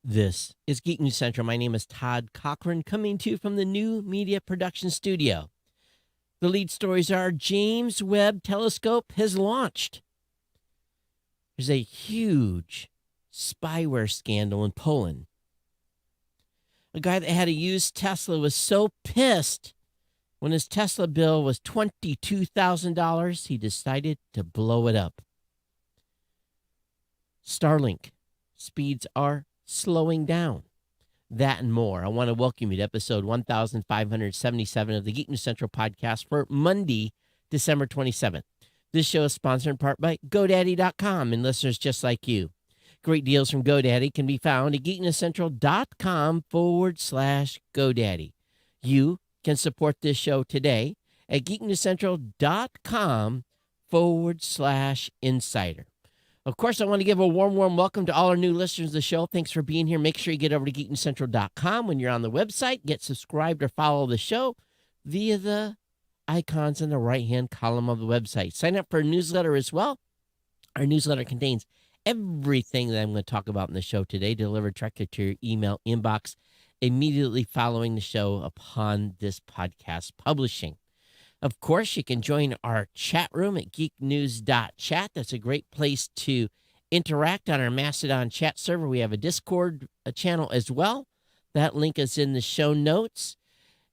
This is Geek News Central. My name is Todd Cochran, coming to you from the New Media Production Studio. The lead stories are James Webb Telescope has launched. There's a huge spyware scandal in Poland. A guy that had a used Tesla was so pissed when his Tesla bill was $22,000, he decided to blow it up. Starlink speeds are slowing down. That and more. I want to welcome you to episode 1577 of the Geek News Central podcast for Monday, December 27th. This show is sponsored in part by GoDaddy.com and listeners just like you. Great deals from GoDaddy can be found at geeknewscentral.com/GoDaddy. You can support this show today at geeknewscentral.com/insider. Of course, I want to give a warm welcome to all our new listeners of the show. Thanks for being here. Make sure you get over to geeknewscentral.com when you're on the website. Get subscribed or follow the show via the icons in the right-hand column of the website. Sign up for a newsletter as well. Our newsletter contains everything that I'm going to talk about in the show today, delivered directly to your email inbox immediately following the show upon this podcast publishing. Of course, you can join our chat room at geeknews.chat. That's a great place to interact on our Mastodon chat server. We have a Discord channel as well. That link is in the show notes.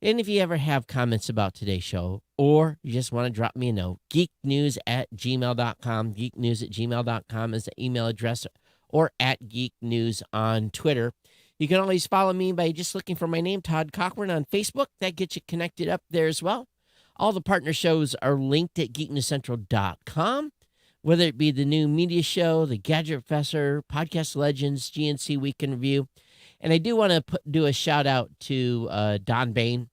And if you ever have comments about today's show, or you just want to drop me a note, geeknews@gmail.com. Geeknews@gmail.com is the email address, or at geeknews on Twitter. You can always follow me by just looking for my name, Todd Cochran, on Facebook. That gets you connected up there as well. All the partner shows are linked at geeknewscentral.com, whether it be the new media show, the Gadget Professor, Podcast Legends, GNC Week in Review. And I do want to do a shout out to Don Bain.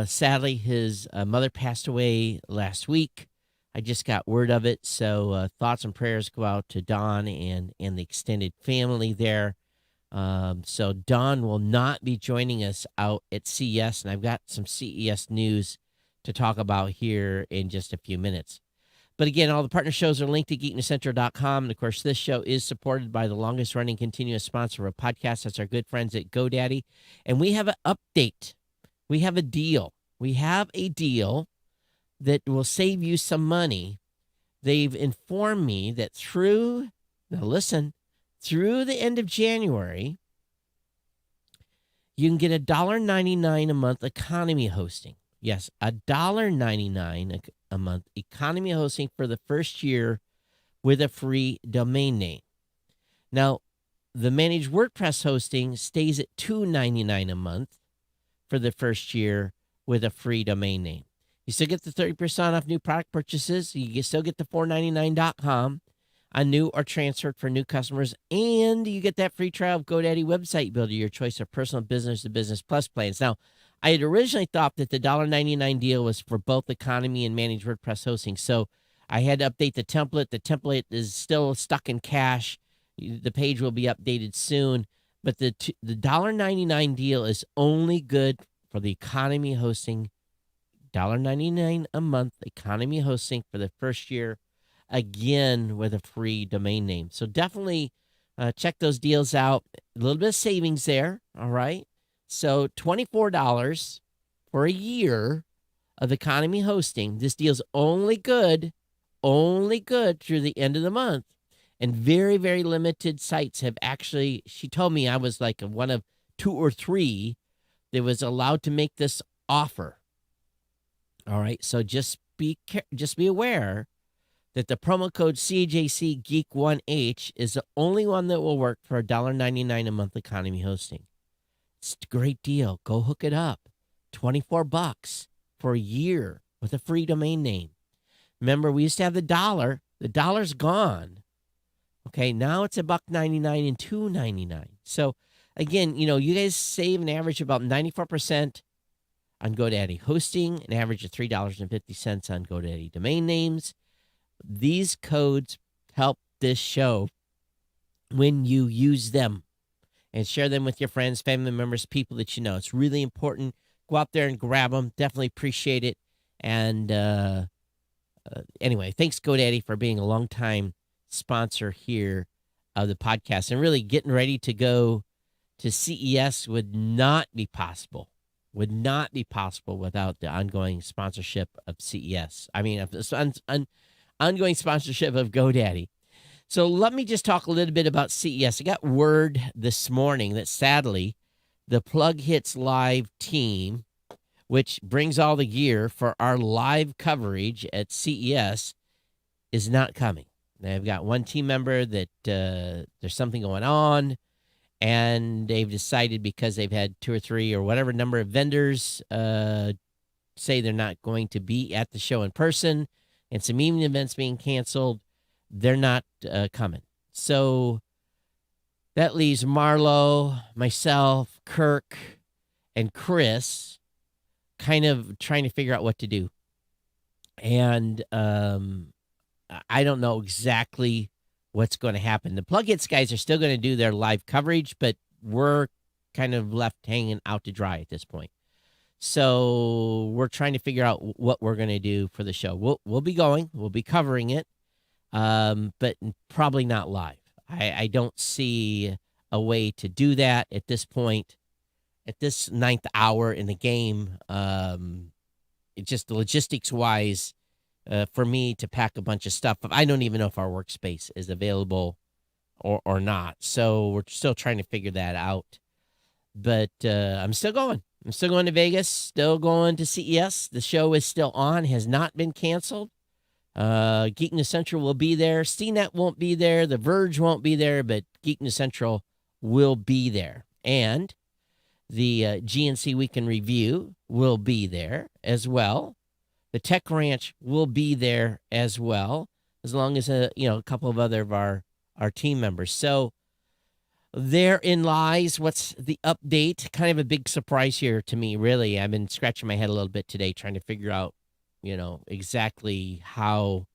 Sadly, his mother passed away last week. I just got word of it. So thoughts and prayers go out to Don and the extended family there. So Don will not be joining us out at CES, and I've got some CES news to talk about here in just a few minutes. But again, all the partner shows are linked to geeknewscentral.com. And of course, this show is supported by the longest running continuous sponsor of a podcast. That's our good friends at GoDaddy. And we have an update. We have a deal. We have a deal that will save you some money. They've informed me that through the end of January, you can get $1.99 a month economy hosting. Yes, $1.99 a month economy hosting for the first year with a free domain name. Now, the managed WordPress hosting stays at $2.99 a month for the first year with a free domain name. You still get the 30% off new product purchases. You still get the $4.99.com. on new or transferred for new customers, and you get that free trial of GoDaddy website builder, your choice of personal business to business plus plans. Now, I had originally thought that the $1.99 deal was for both economy and managed WordPress hosting, so I had to update the template. The template is still stuck in cache. The page will be updated soon, but the $1.99 deal is only good for the economy hosting. $1.99 a month economy hosting for the first year, again with a free domain name. So definitely check those deals out. A little bit of savings there, all right? So $24 for a year of economy hosting. This deal's only good through the end of the month. And very, very limited sites have actually, she told me I was like one of 2 or 3 that was allowed to make this offer. All right, so just be aware that the promo code CJCGeek1H is the only one that will work for $1.99 a month economy hosting. It's a great deal. Go hook it up. $24 for a year with a free domain name. Remember, we used to have the dollar. The dollar's gone. Okay, now it's $1.99 and $2.99. So again, you guys save an average of about 94% on GoDaddy hosting, an average of $3.50 on GoDaddy domain names. These codes help this show when you use them, and share them with your friends, family members, people that you know. It's really important. Go out there and grab them. Definitely appreciate it. And anyway, thanks GoDaddy for being a longtime sponsor here of the podcast, and really getting ready to go to CES would not be possible. Would not be possible without the ongoing sponsorship of CES. I mean, ongoing sponsorship of GoDaddy. So let me just talk a little bit about CES. I got word this morning that sadly, the Plug Hits Live team, which brings all the gear for our live coverage at CES, is not coming. They've got one team member that there's something going on, and they've decided because they've had 2 or 3 or whatever number of vendors say they're not going to be at the show in person, and some evening events being canceled, they're not coming. So that leaves Marlo, myself, Kirk, and Chris kind of trying to figure out what to do. And I don't know exactly what's going to happen. The Plug Hits guys are still going to do their live coverage, but we're kind of left hanging out to dry at this point. So we're trying to figure out what we're going to do for the show. We'll be going. We'll be covering it, but probably not live. I don't see a way to do that at this point, at this 9th hour in the game. It just logistics-wise, for me to pack a bunch of stuff. I don't even know if our workspace is available or not. So we're still trying to figure that out. But I'm still going. I'm still going to Vegas, still going to CES. The show is still on, has not been canceled. Geek News Central will be there. CNET won't be there. The Verge won't be there, but Geek News Central will be there. And the GNC Weekend Review will be there as well. The Tech Ranch will be there as well, as long as a couple of other of our team members. So therein lies what's the update. Kind of a big surprise here to me, really. I've been scratching my head a little bit today trying to figure out, exactly how,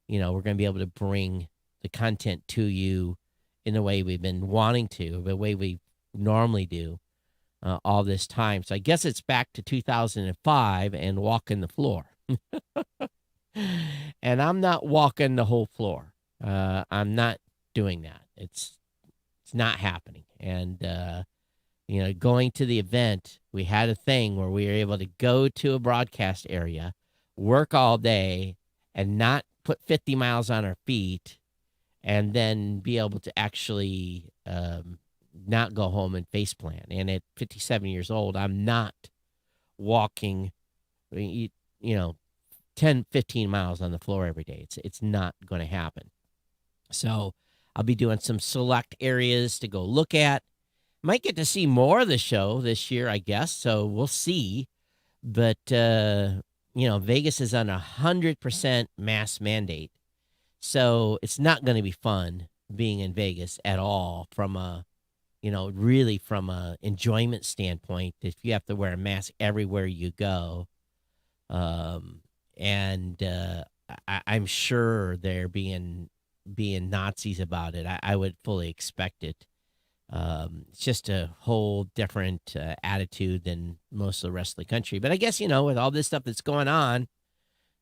we're going to be able to bring the content to you in the way we've been wanting to, the way we normally do all this time. So I guess it's back to 2005 and walking the floor. And I'm not walking the whole floor. I'm not doing that. It's not happening. And, going to the event, we had a thing where we were able to go to a broadcast area, work all day, and not put 50 miles on our feet, and then be able to actually not go home and face plant. And at 57 years old, I'm not walking, 10, 15 miles on the floor every day. It's not going to happen. So I'll be doing some select areas to go look at. Might get to see more of the show this year, I guess. So we'll see. But, Vegas is on 100% mask mandate. So it's not going to be fun being in Vegas at all from a, really from a enjoyment standpoint, if you have to wear a mask everywhere you go. I'm sure they're being Nazis about it. I would fully expect it. It's just a whole different attitude than most of the rest of the country. But I guess, with all this stuff that's going on,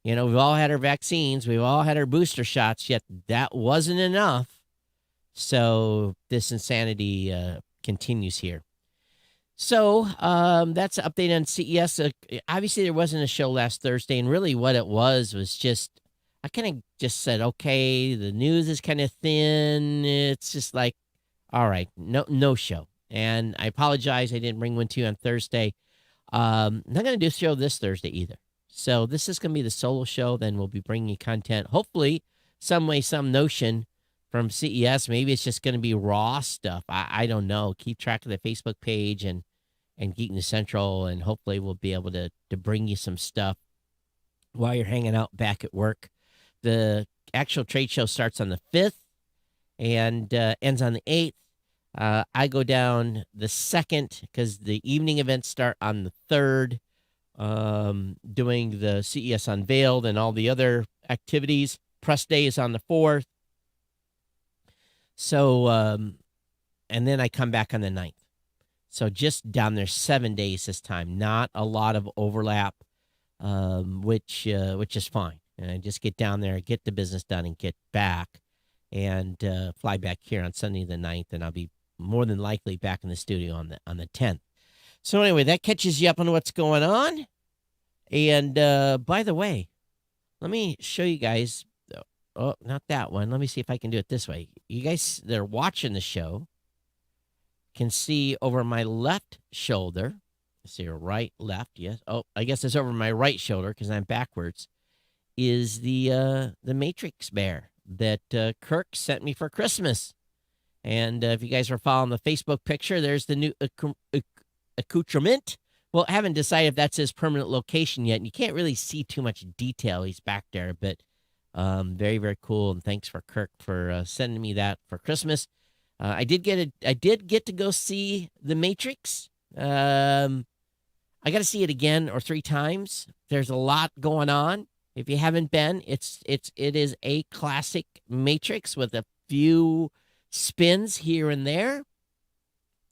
we've all had our vaccines, we've all had our booster shots, yet that wasn't enough. So this insanity continues here. So that's an update on CES. Obviously, there wasn't a show last Thursday, and really what it was just, I kind of just said, okay, the news is kind of thin. It's just like, all right, no show. And I apologize, I didn't bring one to you on Thursday. I'm not going to do a show this Thursday either. So this is going to be the solo show. Then we'll be bringing you content, hopefully, some way, some notion from CES. Maybe it's just going to be raw stuff. I don't know. Keep track of the Facebook page and Geek News Central, and hopefully we'll be able to bring you some stuff while you're hanging out back at work. The actual trade show starts on the 5th and ends on the 8th. I go down the 2nd because the evening events start on the 3rd, doing the CES Unveiled and all the other activities. Press day is on the 4th. So, and then I come back on the 9th. So just down there 7 days this time. Not a lot of overlap, which is fine. And I just get down there, get the business done, and get back. and fly back here on Sunday the 9th, and I'll be more than likely back in the studio on the 10th. So anyway, that catches you up on what's going on. And by the way, let me show you guys. Oh, not that one. Let me see if I can do it this way. You guys that are watching the show can see over my left shoulder. See your right, left. Yes. Oh, I guess it's over my right shoulder because I'm backwards. Is the Matrix bear that Kirk sent me for Christmas. And if you guys are following the Facebook picture, there's the new accoutrement. Well, I haven't decided if that's his permanent location yet. And you can't really see too much detail. He's back there, but very, very cool. And thanks for Kirk for sending me that for Christmas. I did get to go see The Matrix. I got to see it again or 3 times. There's a lot going on. If you haven't been, it is a classic Matrix with a few spins here and there,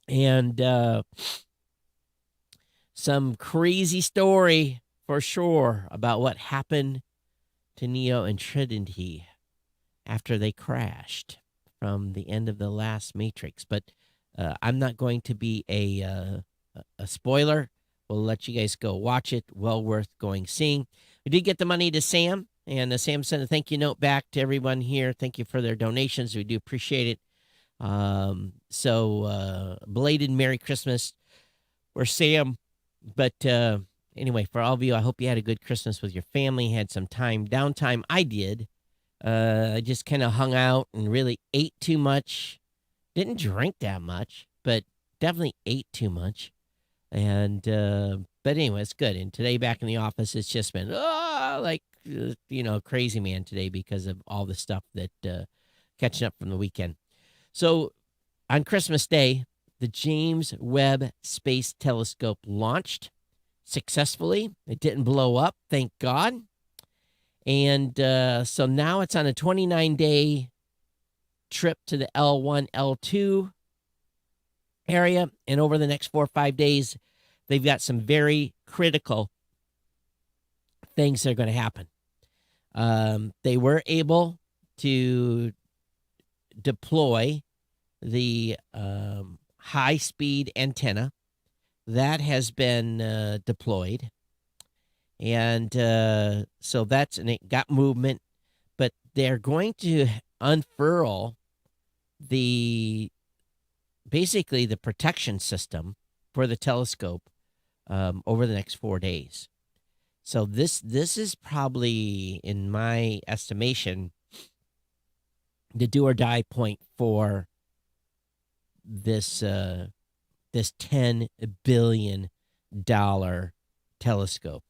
and some crazy story for sure about what happened to Neo and Trinity after they crashed from the end of the last Matrix. But I'm not going to be a spoiler. We'll let you guys go watch it. Well worth going seeing. We did get the money to Sam, and Sam sent a thank you note back to everyone here. Thank you for their donations. We do appreciate it. So belated Merry Christmas or Sam. But anyway, for all of you, I hope you had a good Christmas with your family, had some downtime. I did. I just kind of hung out and really ate too much. Didn't drink that much, but definitely ate too much. And but anyway, it's good. And today back in the office, it's just been crazy man today because of all the stuff that catching up from the weekend. So on Christmas Day, the James Webb Space Telescope launched successful. It didn't blow up, thank God. And so now it's on a 29-day trip to the L1, L2 area. And over the next 4 or 5 days, they've got some very critical things that are going to happen. They were able to deploy the high-speed antenna that has been deployed, and so and it got movement, but they're going to unfurl basically the protection system for the telescope over the next 4 days. So this is probably, in my estimation, the do or die point for this $10 billion telescope.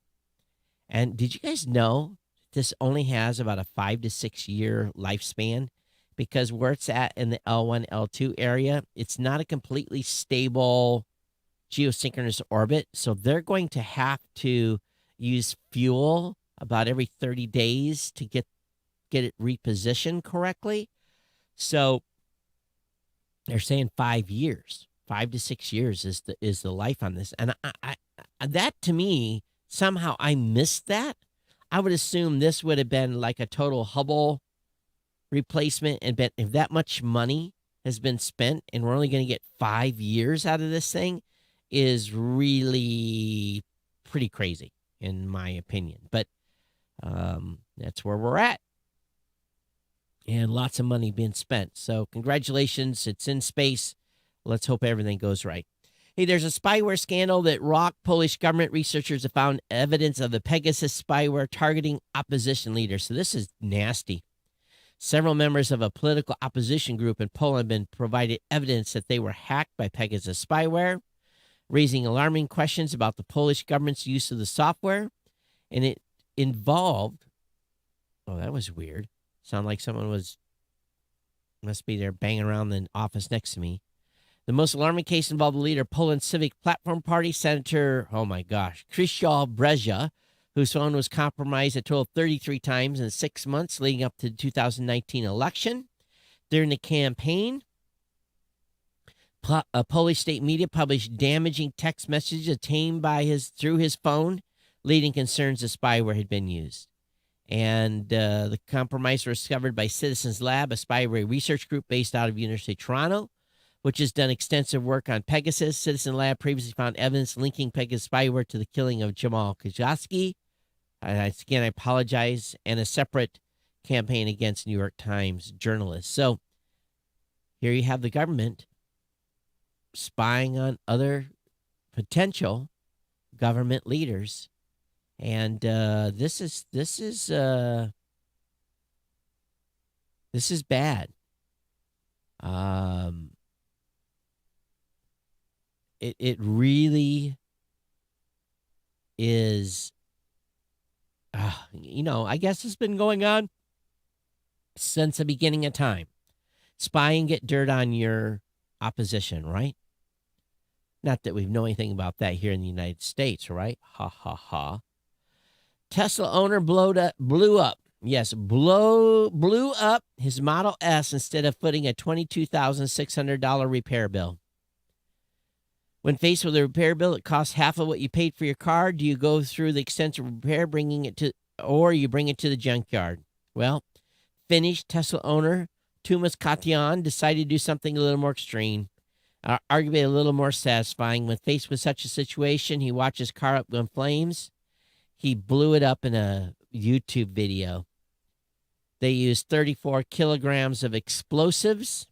And did you guys know this only has about a 5 to 6 year lifespan? Because where it's at in the L1, L2 area, it's not a completely stable geosynchronous orbit. So they're going to have to use fuel about every 30 days to get it repositioned correctly. So they're saying 5 years, 5 to 6 years is the life on this. And I that to me, somehow I missed that. I would assume this would have been like a total Hubble replacement, and bet if that much money has been spent and we're only going to get 5 years out of this thing is really pretty crazy in my opinion. But that's where we're at. And lots of money being spent. So congratulations. It's in space. Let's hope everything goes right. Hey, there's a spyware scandal that rocked Polish government. Researchers have found evidence of the Pegasus spyware targeting opposition leaders. So this is nasty. Several members of a political opposition group in Poland have been provided evidence that they were hacked by Pegasus spyware, raising alarming questions about the Polish government's use of the software. And it involved, oh, that was weird. Sound like someone must be there banging around the office next to me. The most alarming case involved the leader of Poland's Civic Platform Party, Senator, Krzysztof Brezza, whose phone was compromised a total of 33 times in 6 months leading up to the 2019 election. During the campaign, Polish state media published damaging text messages obtained through his phone, leading concerns the spyware had been used. And the compromise was discovered by Citizens Lab, a spyware research group based out of University of Toronto, which has done extensive work on Pegasus. Citizen Lab previously found evidence linking Pegasus spyware to the killing of Jamal Khashoggi. Again, I apologize, and a separate campaign against New York Times journalists. So here you have the government spying on other potential government leaders, and this is bad. It really is. I guess it's been going on since the beginning of time. Spy and get dirt on your opposition, right? Not that we know anything about that here in the United States, right? Ha, ha, ha. Tesla owner blew up. Yes, blew up his Model S instead of footing a $22,600 repair bill. When faced with a repair bill that costs half of what you paid for your car, do you go through the extensive repair, or you bring it to the junkyard? Well, Finnish Tesla owner Tuomas Katian decided to do something a little more extreme, arguably a little more satisfying. When faced with such a situation, he watched his car up in flames. He blew it up in a YouTube video. They used 34 kilograms of explosives,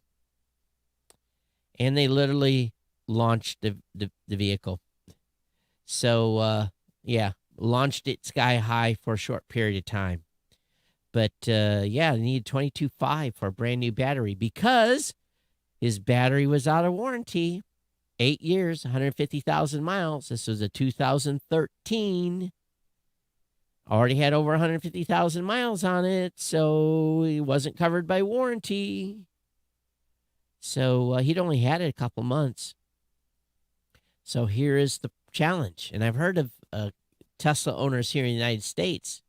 and they literally launched the vehicle. So, launched it sky high for a short period of time. But, they needed $22,500 for a brand new battery because his battery was out of warranty. 8 years, 150,000 miles. This was a 2013. Already had over 150,000 miles on it, so he wasn't covered by warranty. So he'd only had it a couple months. So here is the challenge. And I've heard of Tesla owners here in the United States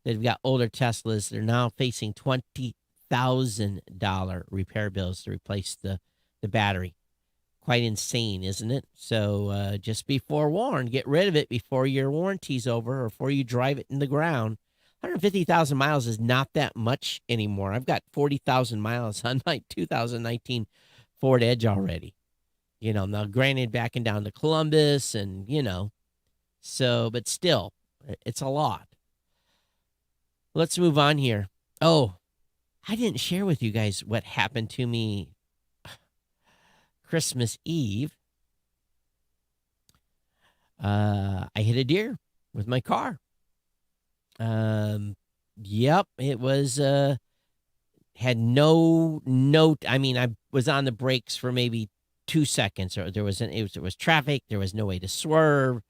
that have got older Teslas. They're now facing $20,000 repair bills to replace the battery. Quite insane, isn't it? So just be forewarned. Get rid of it before your warranty's over or before you drive it in the ground. 150,000 miles is not that much anymore. I've got 40,000 miles on my 2019 Ford Edge already. Now granted, backing down to Columbus and, but still, it's a lot. Let's move on here. Oh, I didn't share with you guys what happened to me Christmas Eve. I hit a deer with my car. Yep, it was, had no note. I mean, I was on the brakes for maybe 2 seconds, or it was traffic. There was no way to swerve.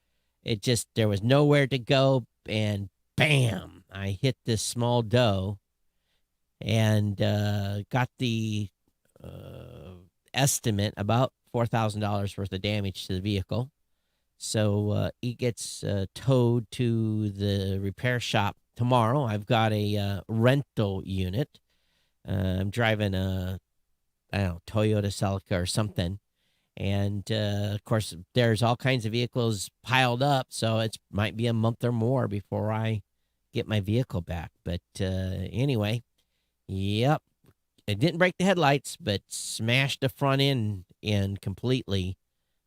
There was nowhere to go. And bam, I hit this small doe and, got the, estimate about $4,000 worth of damage to the vehicle. So it gets towed to the repair shop tomorrow. I've got a rental unit. I'm driving a Toyota Celica or something. And, of course, there's all kinds of vehicles piled up, so it might be a month or more before I get my vehicle back. But anyway, yep. It didn't break the headlights, but smashed the front end in completely.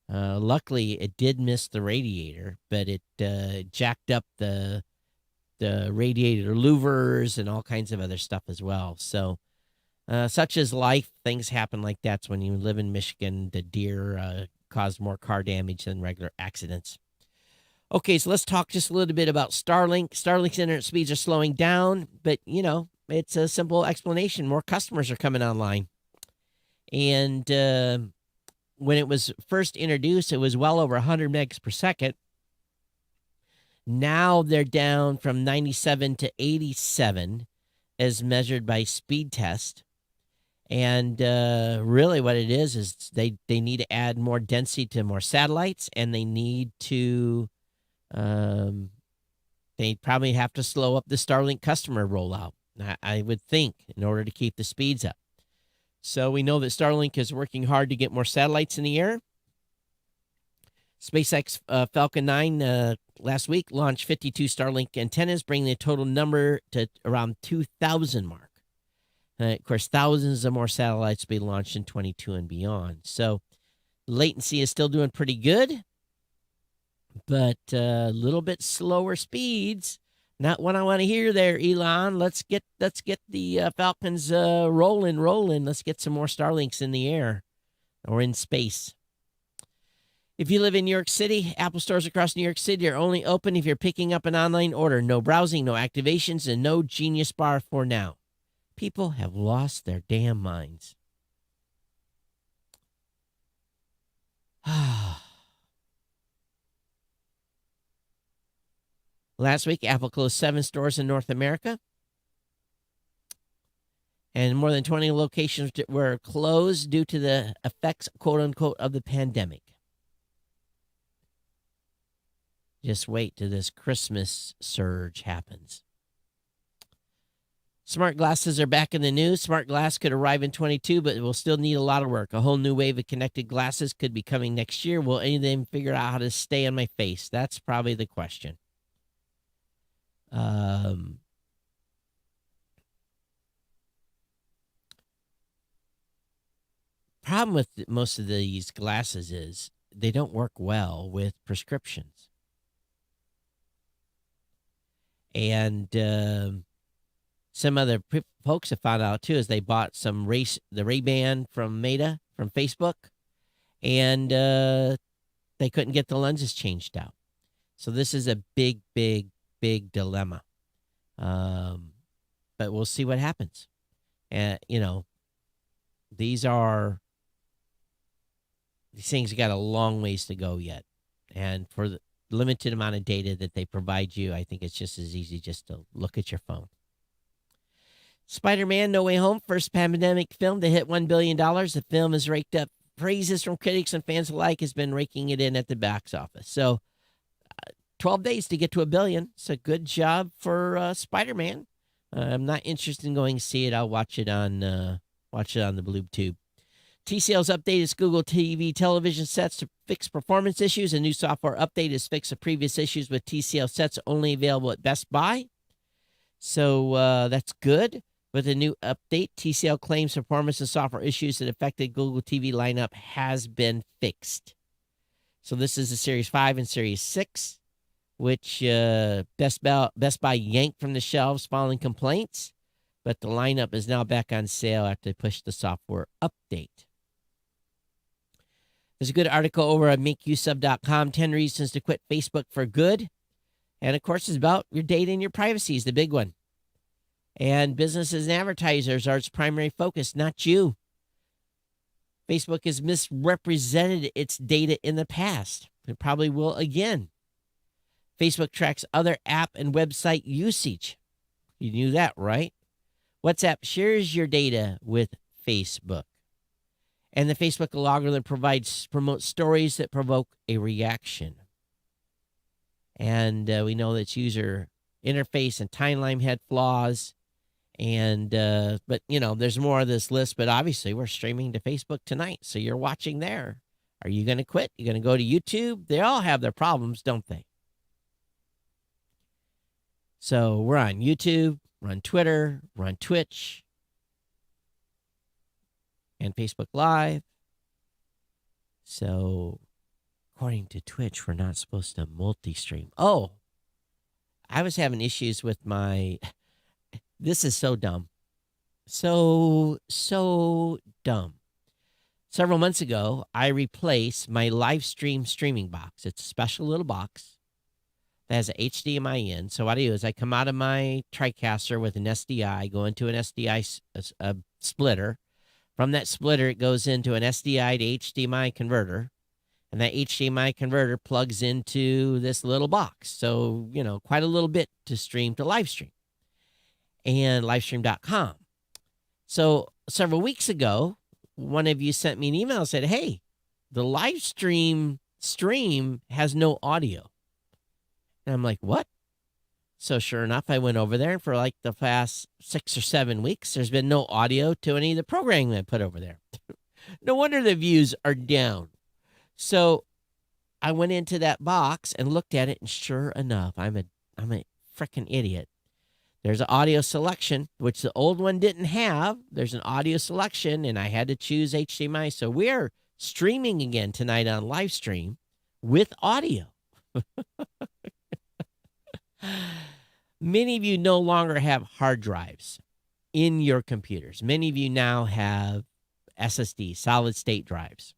Luckily, it did miss the radiator, but it jacked up the radiator louvers and all kinds of other stuff as well. So, such is life. Things happen like that. When you live in Michigan, the deer cause more car damage than regular accidents. Okay, so let's talk just a little bit about Starlink. Starlink's internet speeds are slowing down, but, it's a simple explanation. More customers are coming online. And when it was first introduced, it was well over 100 megs per second. Now they're down from 97 to 87 as measured by speed test. And really what it is they need to add more density to more satellites, and they need to they probably have to slow up the Starlink customer rollout, I would think, in order to keep the speeds up. So we know that Starlink is working hard to get more satellites in the air. SpaceX Falcon 9 last week launched 52 Starlink antennas, bringing the total number to around 2,000 mark. Of course, thousands of more satellites will be launched in 22 and beyond. So latency is still doing pretty good, but a little bit slower speeds. Not what I want to hear there, Elon. Let's get the Falcons rolling. Let's get some more Starlinks in the air or in space. If you live in New York City, Apple stores across New York City are only open if you're picking up an online order. No browsing, no activations, and no Genius Bar for now. People have lost their damn minds. Last week, Apple closed 7 stores in North America, and more than 20 locations were closed due to the effects, quote unquote, of the pandemic. Just wait till this Christmas surge happens. Smart glasses are back in the news. Smart glass could arrive in 22, but it will still need a lot of work. A whole new wave of connected glasses could be coming next year. Will any of them figure out how to stay on my face? That's probably the question. Problem with most of these glasses is they don't work well with prescriptions. And some other folks have found out too is they bought the Ray-Ban from Meta from Facebook, and they couldn't get the lenses changed out. So this is a big dilemma. But we'll see what happens. These things got a long ways to go yet, and for the limited amount of data that they provide you, I think it's just as easy just to look at your phone. Spider-Man No Way Home, first pandemic film to hit $1 billion. The film has raked up praises from critics and fans alike, has been raking it in at the box office. So 12 days to get to $1 billion. It's a good job for Spider-Man. I'm not interested in going to see it. I'll watch it on the Blue Tube. TCL's update its Google TV television sets to fix performance issues. A new software update has fixed the previous issues with TCL sets only available at Best Buy. So that's good. With the new update, TCL claims performance and software issues that affected Google TV lineup has been fixed. So this is the Series 5 and Series 6, which Best Buy yanked from the shelves following complaints. But the lineup is now back on sale after they pushed the software update. There's a good article over at makeuseup.com, 10 reasons to quit Facebook for good. And, of course, it's about your data and your privacy is the big one. And businesses and advertisers are its primary focus, not you. Facebook has misrepresented its data in the past. It probably will again. Facebook tracks other app and website usage. You knew that, right? WhatsApp shares your data with Facebook. And the Facebook algorithm promotes stories that provoke a reaction. And we know that its user interface and timeline had flaws. And but there's more of this list. But obviously, we're streaming to Facebook tonight, so you're watching there. Are you going to quit? You're going to go to YouTube? They all have their problems, don't they? So we're on YouTube, we're on Twitter, we're on Twitch, and Facebook Live. So, according to Twitch, we're not supposed to multi-stream. Oh, I was having issues with my... This is so dumb. So dumb. Several months ago, I replaced my live streaming box. It's a special little box that has an HDMI in. So what I do is I come out of my TriCaster with an SDI, go into an SDI splitter. From that splitter, it goes into an SDI to HDMI converter. And that HDMI converter plugs into this little box. So, quite a little bit to stream to live stream. And livestream.com. So several weeks ago, one of you sent me an email and said, hey, the live stream has no audio. And I'm like, what? So sure enough, I went over there, and for like the past 6 or 7 weeks, there's been no audio to any of the programming I put over there. No wonder the views are down. So I went into that box and looked at it, and sure enough, I'm a freaking idiot. There's an audio selection, which the old one didn't have. There's an audio selection, and I had to choose HDMI. So we're streaming again tonight on live stream with audio. Many of you no longer have hard drives in your computers. Many of you now have SSD, solid state drives.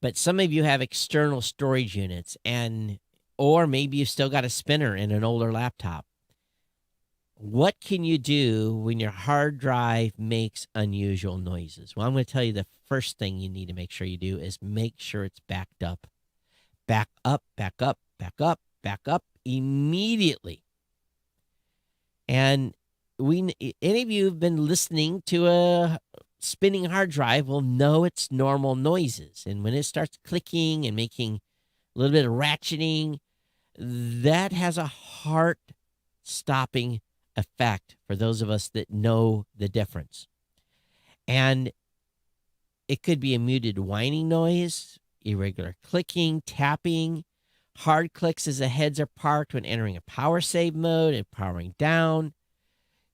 But some of you have external storage units, or maybe you've still got a spinner in an older laptop. What can you do when your hard drive makes unusual noises? Well, I'm going to tell you the first thing you need to make sure you do is make sure it's backed up. Back up, back up, back up, back up immediately. And any of you who've been listening to a spinning hard drive will know it's normal noises. And when it starts clicking and making a little bit of ratcheting, that has a heart-stopping effect for those of us that know the difference. And it could be a muted whining noise, irregular clicking, tapping, hard clicks as the heads are parked when entering a power save mode and powering down.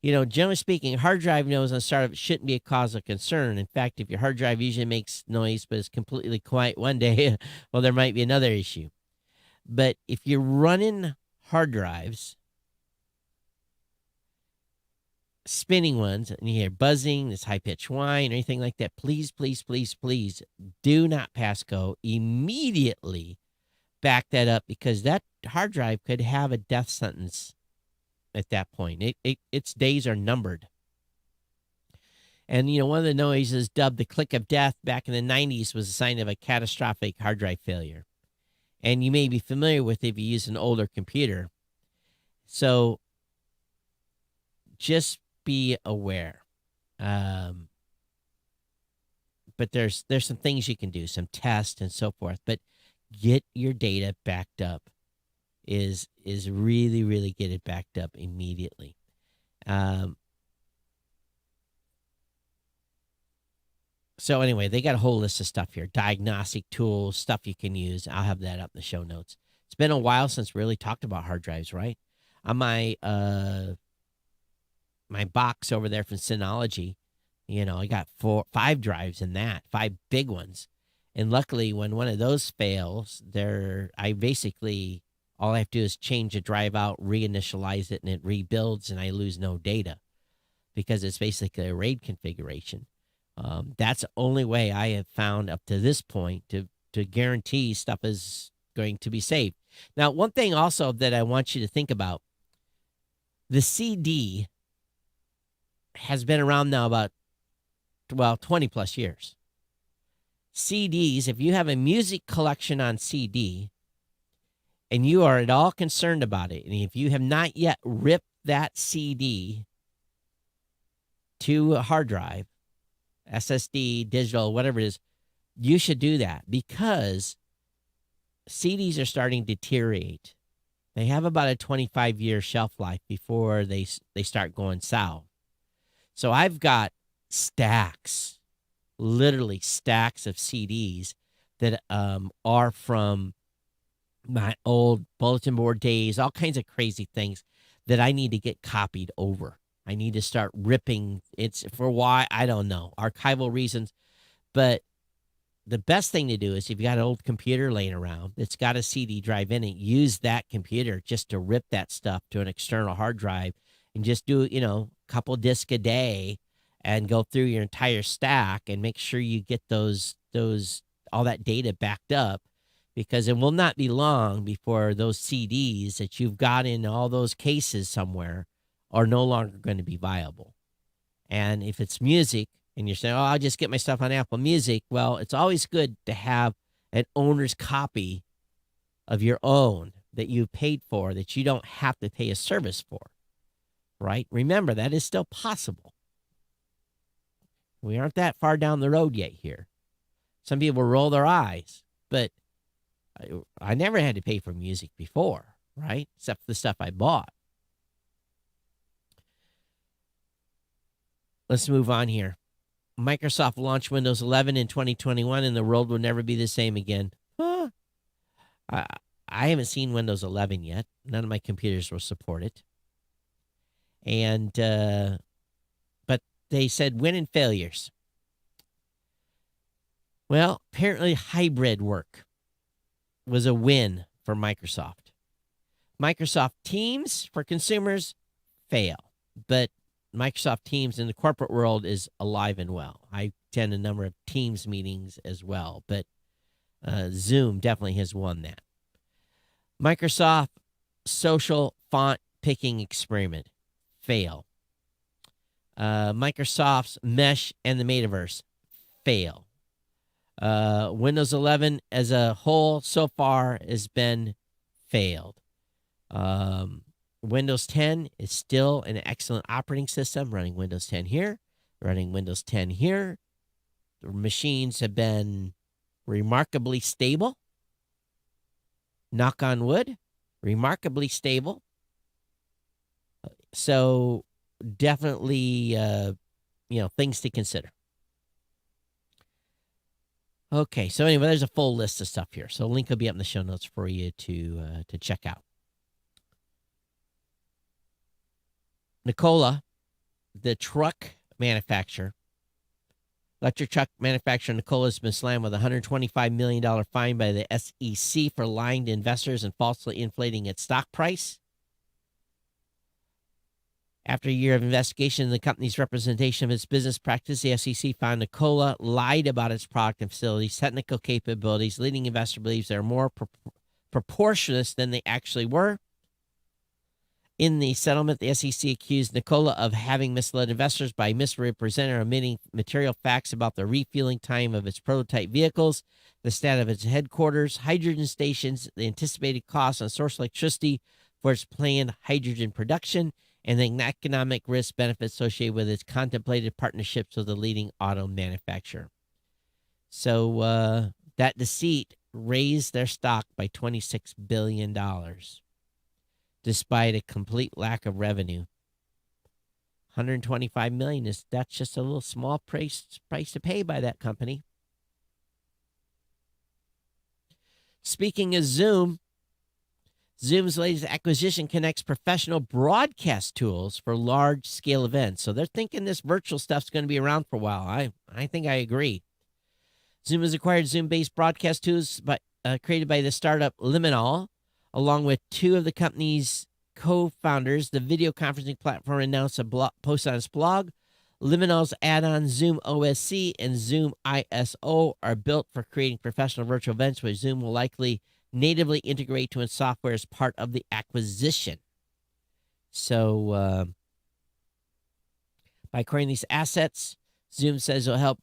Generally speaking, hard drive noise on startup shouldn't be a cause of concern. In fact, if your hard drive usually makes noise but is completely quiet one day, well, there might be another issue. But if you're running hard drives, spinning ones, and you hear buzzing, this high-pitched whine, or anything like that, please, please, please, please do not pass go. Immediately back that up, because that hard drive could have a death sentence at that point. Its days are numbered. And, one of the noises dubbed the click of death back in the 90s was a sign of a catastrophic hard drive failure. And you may be familiar with it if you use an older computer. So just be aware. But there's some things you can do, some tests and so forth. But get your data backed up is really, really get it backed up immediately. So anyway, they got a whole list of stuff here. Diagnostic tools, stuff you can use. I'll have that up in the show notes. It's been a while since we really talked about hard drives, right? On my box over there from Synology, I got 5 drives in that, 5 big ones. And luckily, when one of those fails, I basically, all I have to do is change the drive out, reinitialize it, and it rebuilds, and I lose no data because it's basically a RAID configuration. That's the only way I have found up to this point to guarantee stuff is going to be saved. Now, one thing also that I want you to think about, the CD has been around now about, 20 plus years. CDs, if you have a music collection on CD and you are at all concerned about it, and if you have not yet ripped that CD to a hard drive, SSD, digital, whatever it is, you should do that, because CDs are starting to deteriorate. They have about a 25-year shelf life before they start going south. So I've got stacks, literally stacks of CDs that are from my old bulletin board days, all kinds of crazy things that I need to get copied over. I need to start ripping. It's for why, I don't know, archival reasons. But the best thing to do is, if you got an old computer laying around that's got a CD drive in it, use that computer just to rip that stuff to an external hard drive and just do, a couple discs a day and go through your entire stack and make sure you get all that data backed up, because it will not be long before those CDs that you've got in all those cases somewhere are no longer going to be viable. And if it's music and you're saying, I'll just get my stuff on Apple Music, well, it's always good to have an owner's copy of your own that you paid for, that you don't have to pay a service for, right? Remember, that is still possible. We aren't that far down the road yet here. Some people roll their eyes, but I never had to pay for music before, right? Except for the stuff I bought. Let's move on here. Microsoft launched Windows 11 in 2021, and the world will never be the same again. Huh? I, I haven't seen Windows 11 yet. None of my computers will support it. And but they said win and failures. Well, apparently hybrid work was a win for Microsoft. Microsoft Teams for consumers fail, but Microsoft Teams in the corporate world is alive and well. I attend a number of Teams meetings as well, but Zoom definitely has won that. Microsoft social font picking experiment fail. Microsoft's Mesh and the Metaverse fail. Windows 11 as a whole so far has been failed. Windows 10 is still an excellent operating system, running Windows 10 here, running Windows 10 here. The machines have been remarkably stable. Knock on wood, remarkably stable. So definitely, things to consider. Okay, so anyway, there's a full list of stuff here. So link will be up in the show notes for you to check out. Nikola, the truck manufacturer, electric truck manufacturer Nikola has been slammed with a $125 million fine by the SEC for lying to investors and falsely inflating its stock price. After a year of investigation in the company's representation of its business practice, the SEC found Nikola lied about its product and facilities' technical capabilities, leading investor believes they're more proportionate than they actually were. In the settlement, the SEC accused Nikola of having misled investors by misrepresenting or omitting material facts about the refueling time of its prototype vehicles, the status of its headquarters, hydrogen stations, the anticipated costs on source electricity for its planned hydrogen production, and the economic risk benefits associated with its contemplated partnerships with the leading auto manufacturer. So that deceit raised their stock by $26 billion. Despite a complete lack of revenue. $125 million that's just a little small price to pay by that company. Speaking of Zoom, Zoom's latest acquisition connects professional broadcast tools for large-scale events. So they're thinking this virtual stuff's going to be around for a while. I think I agree. Zoom has acquired Zoom-based broadcast tools created by the startup Liminal, along with two of the company's co-founders. The video conferencing platform announced a post on its blog. Liminal's add-on Zoom OSC and Zoom ISO are built for creating professional virtual events, which Zoom will likely natively integrate to its software as part of the acquisition. So by acquiring these assets, Zoom says it will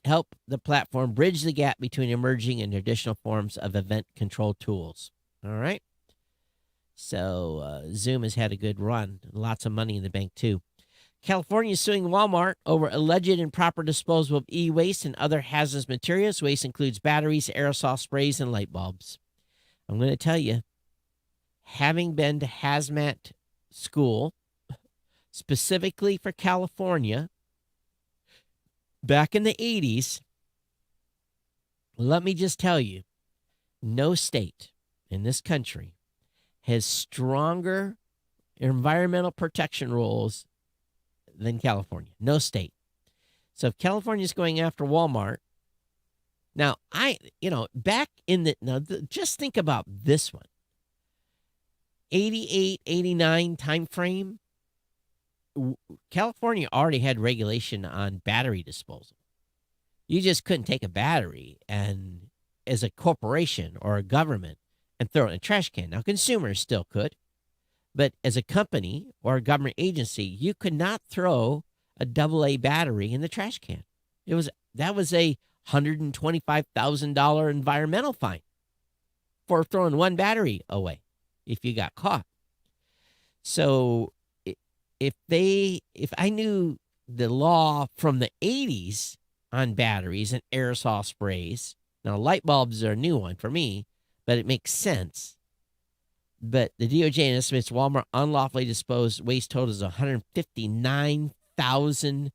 help the platform bridge the gap between emerging and traditional forms of event control tools. All right. So Zoom has had a good run. Lots of money in the bank, too. California is suing Walmart over alleged improper disposal of e-waste and other hazardous materials. Waste includes batteries, aerosol sprays, and light bulbs. I'm going to tell you, having been to hazmat school, specifically for California, back in the 80s, let me just tell you, no state in this country has stronger environmental protection rules than California. No state. So if California is going after Walmart, now just think about this one. 88, 89 time frame. California already had regulation on battery disposal. You just couldn't take a battery and as a corporation or a government and throw it in a trash can. Now, consumers still could, but as a company or a government agency, you could not throw a AA battery in the trash can. That was a $125,000 environmental fine for throwing one battery away if you got caught. So if I knew the law from the 80s on batteries and aerosol sprays, now light bulbs are a new one for me, but it makes sense. But the DOJ estimates Walmart unlawfully disposed waste totals 159,000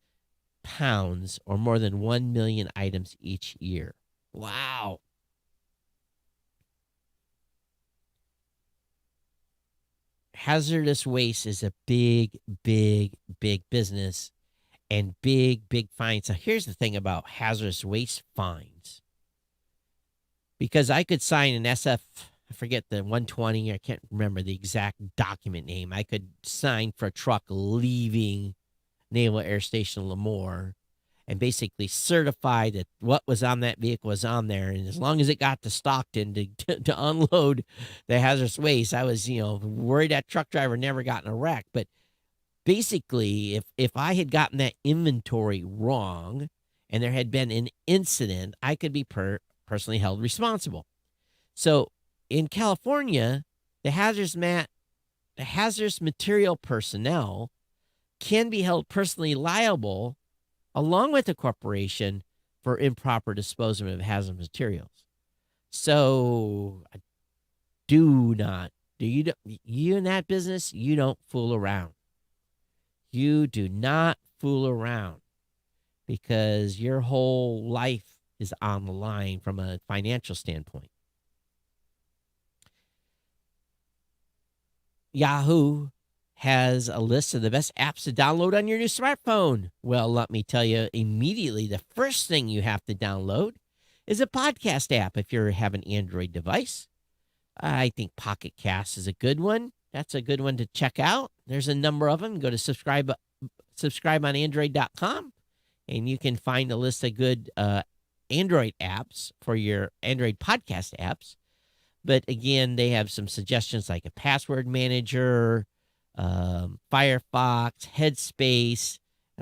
pounds or more than 1 million items each year. Wow. hazardous waste is a big, big, big business and big, big fines. So here's the thing about hazardous waste fines. Because I could sign an I forget the 120, I can't remember the exact document name. I could sign for a truck leaving Naval Air Station Lemoore and basically certify that what was on that vehicle was on there. And as long as it got to Stockton to unload the hazardous waste, I was, worried that truck driver never got in a wreck. But basically, if I had gotten that inventory wrong and there had been an incident, I could be personally held responsible. So in California, the hazardous material personnel can be held personally liable along with the corporation for improper disposal of hazardous materials. So you in that business, you don't fool around. You do not fool around because your whole life is on the line from a financial standpoint. Yahoo has a list of the best apps to download on your new smartphone. Well, let me tell you immediately, the first thing you have to download is a podcast app if you have an Android device. I think Pocket Cast is a good one. That's a good one to check out. There's a number of them. Go to subscribeonandroid.com, and you can find a list of good Android apps for your Android podcast apps. But again, they have some suggestions like a password manager, Firefox, Headspace,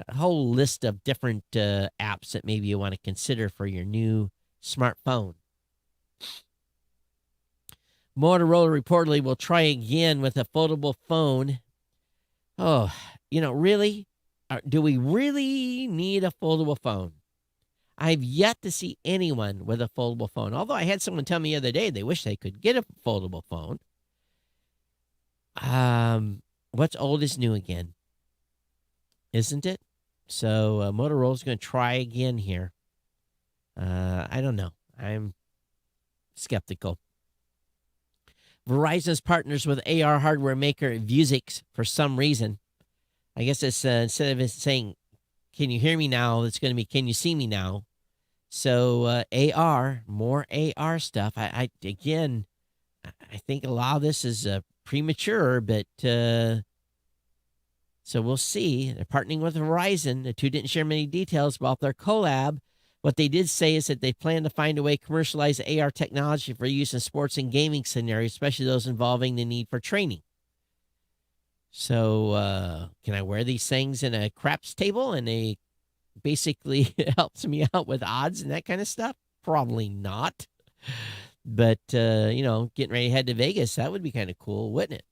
a whole list of different apps that maybe you want to consider for your new smartphone. Motorola reportedly will try again with a foldable phone. Oh, really? Do we really need a foldable phone? I've yet to see anyone with a foldable phone, although I had someone tell me the other day they wish they could get a foldable phone. What's old is new again, isn't it? So Motorola's going to try again here. I don't know. I'm skeptical. Verizon's partners with AR hardware maker Vuzix for some reason. I guess it's instead of it saying, "Can you hear me now?" it's going to be, "Can you see me now?" So more AR stuff. I think a lot of this is premature, but so we'll see. They're partnering with Verizon. The two didn't share many details about their collab. What they did say is that they plan to find a way to commercialize AR technology for use in sports and gaming scenarios, especially those involving the need for training. So can I wear these things in a craps table and they basically helps me out with odds and that kind of stuff? Probably not. But, getting ready to head to Vegas, that would be kind of cool, wouldn't it?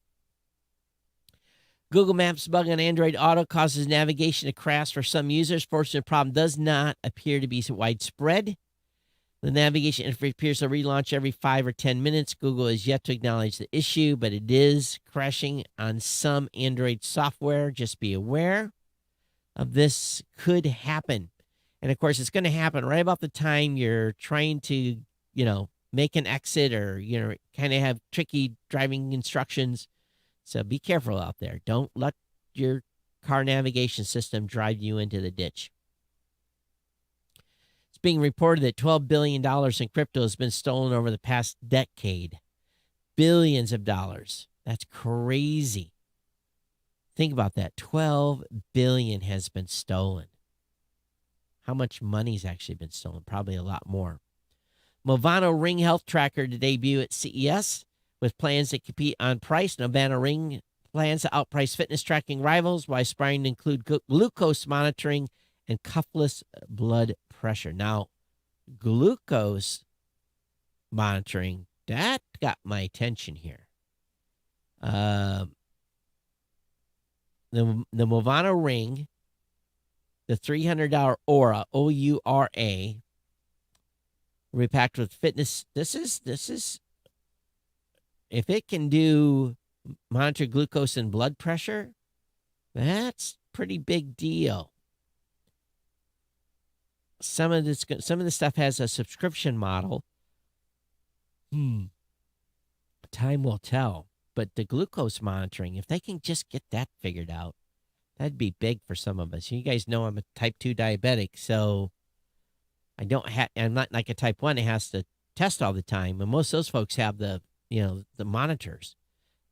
Google Maps bug on Android Auto causes navigation to crash for some users. Fortunately, the problem does not appear to be widespread. The navigation interface appears to relaunch every 5 or 10 minutes. Google is yet to acknowledge the issue, but it is crashing on some Android software. Just be aware of this. Could happen. And, of course, it's going to happen right about the time you're trying to, make an exit or, kind of have tricky driving instructions. So be careful out there. Don't let your car navigation system drive you into the ditch. It's being reported that $12 billion in crypto has been stolen over the past decade. Billions of dollars. That's crazy. Think about that. $12 billion has been stolen. How much money's actually been stolen? Probably a lot more. Movano Ring Health Tracker to debut at CES. With plans to compete on price, Movano Ring plans to outprice fitness tracking rivals while aspiring to include glucose monitoring and cuffless blood pressure. Now, glucose monitoring, that got my attention here. The Movano Ring, the $300 Aura, O-U-R-A, will be packed with fitness. This is if it can monitor glucose and blood pressure, that's pretty big deal. Some of the stuff has a subscription model. Time will tell. but the glucose monitoring, if they can just get that figured out, that'd be big for some of us. You guys know I'm a type 2 diabetic, so I'm not like a type 1 that has to test all the time. And most of those folks have the monitors,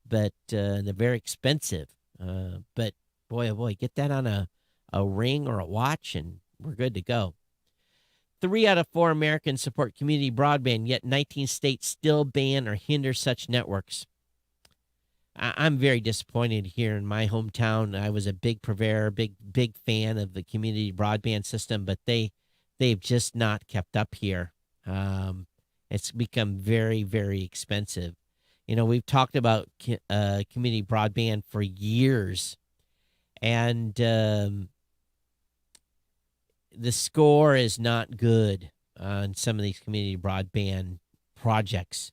but they're very expensive. But boy, oh boy, get that on a ring or a watch, and we're good to go. 3 out of 4 Americans support community broadband, yet 19 states still ban or hinder such networks. I'm very disappointed here in my hometown. I was a big purveyor, big fan of the community broadband system, but they've just not kept up here. It's become very, very expensive. We've talked about community broadband for years, and the score is not good on some of these community broadband projects.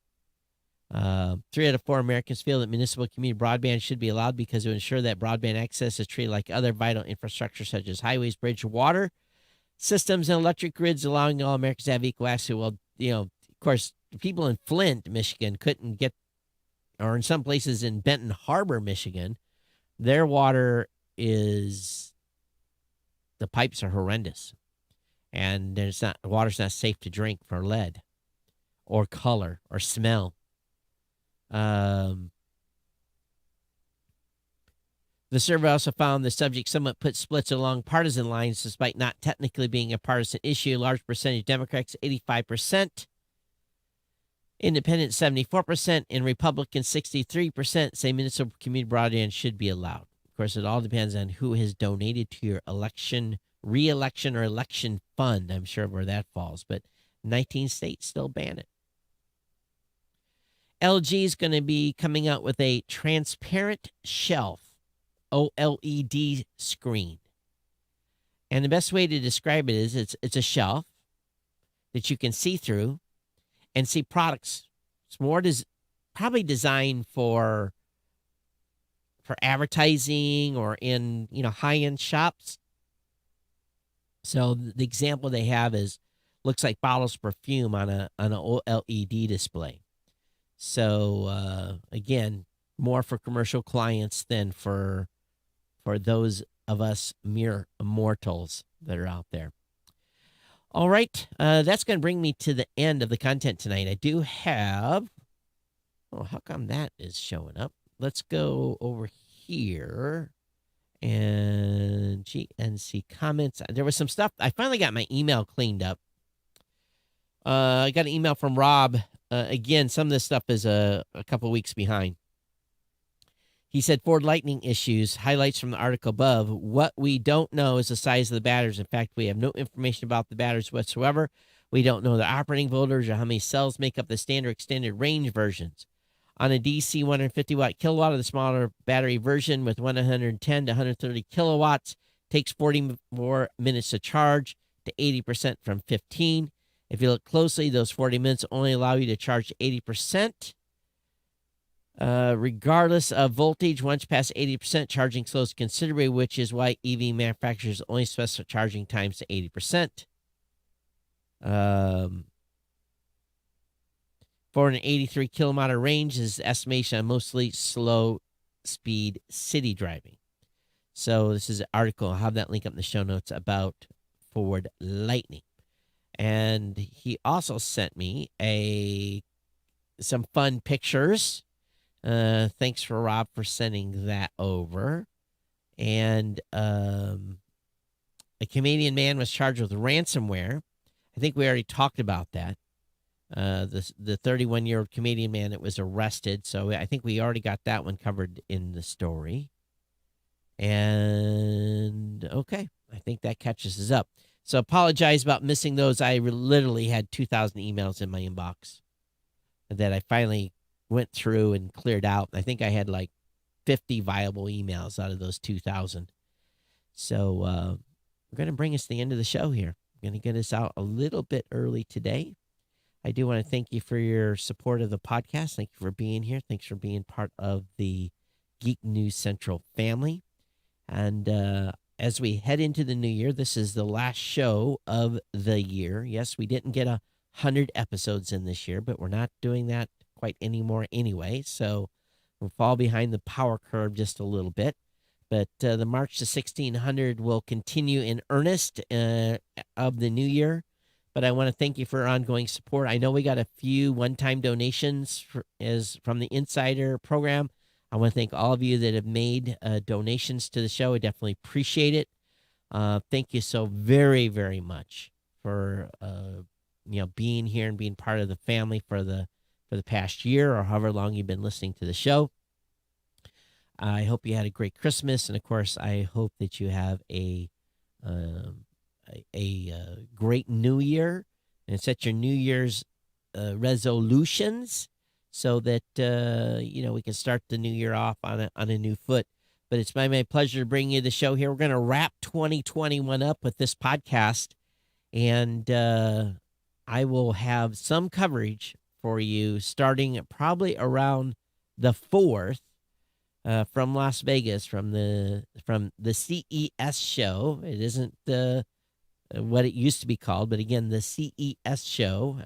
3 out of 4 Americans feel that municipal community broadband should be allowed because it will ensure that broadband access is treated like other vital infrastructure such as highways, bridge, water systems, and electric grids, allowing all Americans to have equal access. Well, of course, people in Flint, Michigan couldn't get, or in some places in Benton Harbor, Michigan, their water the pipes are horrendous, and water's not safe to drink for lead or color or smell. The survey also found the subject somewhat put splits along partisan lines despite not technically being a partisan issue. A large percentage Democrats, 85%, Independents, 74%, and Republicans, 63%, say municipal community broadband should be allowed. Of course, it all depends on who has donated to your re-election or election fund. I'm sure where that falls, but 19 states still ban it. LG is going to be coming out with a transparent shelf OLED screen. And the best way to describe it is it's a shelf that you can see through and see products. It's more probably designed for advertising or in high-end shops. So the example they have looks like bottles of perfume on an OLED display. So again, more for commercial clients than for those of us mere mortals that are out there. All right, that's going to bring me to the end of the content tonight. I do have, how come that is showing up? Let's go over here and GNC comments. There was some stuff. I finally got my email cleaned up. I got an email from Rob. Again, some of this stuff is a couple weeks behind. He said, Ford Lightning issues, highlights from the article above. What we don't know is the size of the batteries. In fact, we have no information about the batteries whatsoever. We don't know the operating voltage or how many cells make up the standard extended range versions. On a DC 150-watt kilowatt of the smaller battery version with 110 to 130 kilowatts, takes 40 more minutes to charge to 80% from 15. If you look closely, those 40 minutes only allow you to charge 80%. Regardless of voltage, once past 80%, charging slows considerably, which is why EV manufacturers only specify charging times to 80%. For an 83 kilometer range is estimation on mostly slow speed city driving. So this is an article. I'll have that link up in the show notes about Ford Lightning. And he also sent me some fun pictures. Thanks for Rob for sending that over. And a Canadian man was charged with ransomware. I think we already talked about that. The 31-year-old Canadian man that was arrested. So I think we already got that one covered in the story. And okay, I think that catches us up. So apologize about missing those. I literally had 2,000 emails in my inbox that I finally went through and cleared out. I think I had like 50 viable emails out of those 2,000. So we're going to bring us to the end of the show here. I'm going to get us out a little bit early today. I do want to thank you for your support of the podcast. Thank you for being here. Thanks for being part of the Geek News Central family. And as we head into the new year, this is the last show of the year. Yes, we didn't get 100 episodes in this year, but we're not doing that quite anymore anyway. So We'll fall behind the power curve just a little bit. But the March to 1600 will continue in earnest of the new year. But I want to thank you for your ongoing support. I know we got a few one-time donations from the Insider program. I want to thank all of you that have made donations to the show. I definitely appreciate it. Thank you so very, very much for being here and being part of the family for the past year or however long you've been listening to the show. I hope you had a great Christmas, and of course, I hope that you have a great New Year and set your New Year's resolutions so that we can start the new year off on a new foot. But it's my pleasure to bring you the show here. We're going to wrap 2021 up with this podcast, and I will have some coverage for you starting probably around the 4th. From Las Vegas, from the CES show. It isn't what it used to be called, but again, the CES show.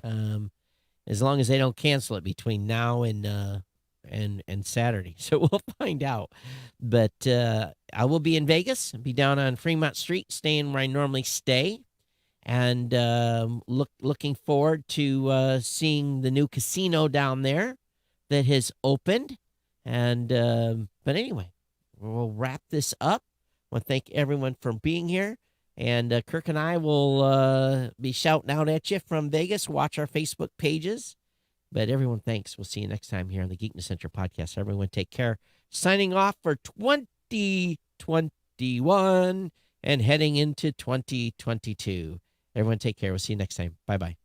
As long as they don't cancel it between now and Saturday, so we'll find out. But I will be in Vegas. Be down on Fremont Street, staying where I normally stay, and looking forward to seeing the new casino down there that has opened. And but anyway, we'll wrap this up. I want to thank everyone for being here. And Kirk and I will be shouting out at you from Vegas. Watch our Facebook pages. But everyone, thanks. We'll see you next time here on the Geekness Center podcast. Everyone, take care. Signing off for 2021 and heading into 2022. Everyone, take care. We'll see you next time. Bye-bye.